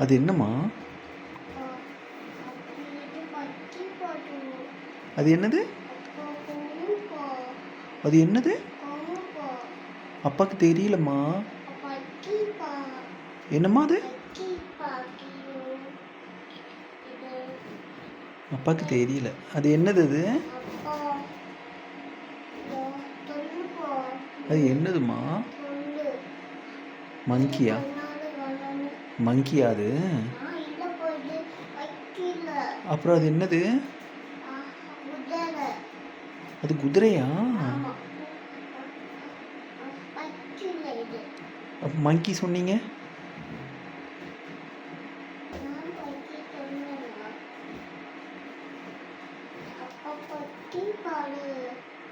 அது என்னம்மா? அது என்னது? அது என்னது? அப்பாக்கு தெரியலம்மா. என்னம்மா அது? அப்பாக்கு தெரியல. அது என்னது அது? அது என்னதுமா? மங்கியா? மங்கியா அது? அப்புறம் அது என்னது? அது குதிரையா? அப்போ மங்கி சொன்னீங்க?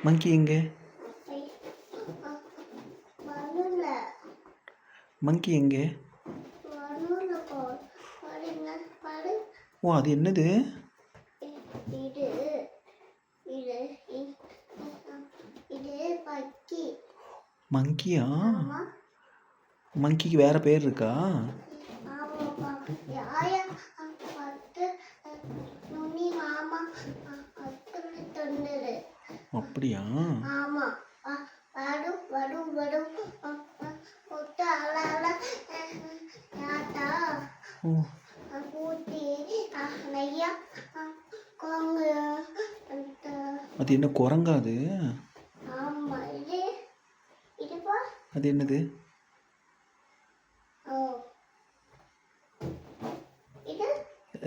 மங்கி எங்க? மங்கி எங்க? ஓ, அது என்னது? மங்கியா? மங்கிக்கு வேற பேர் இருக்கா? அப்படியா? அது என்ன குரங்கா அது? அது என்னது?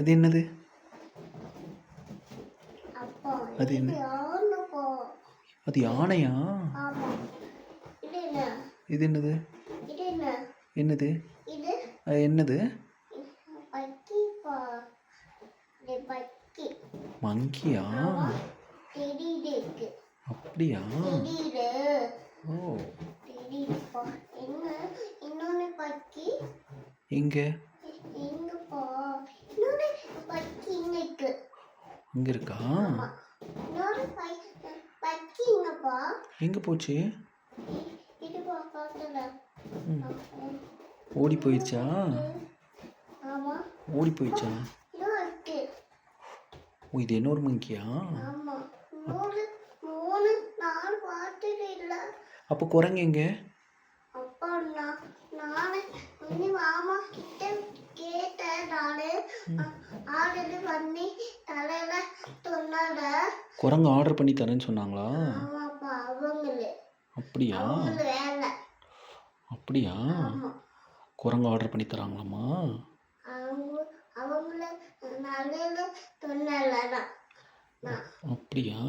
அது என்னது? அது என்ன? அது யானையா? இது என்னது? என்னது? அது என்னது? மங்கியா? அப்படியா? ஓ, எங்க? அங்க இருக்கா? எங்க போச்சு? ஓடி போயிடுச்சா? ஓடி போயிடுச்சா? ஓ, இது இன்னொரு மங்கியா? அப்போ குரங்கு எங்க? குரங்கு ஆர்டர் பண்ணி தரேன்னு சொன்னாங்களா? அப்படியா? அப்படியா? குரங்கு ஆர்டர் பண்ணி தராங்களாம்மா? அப்படியா?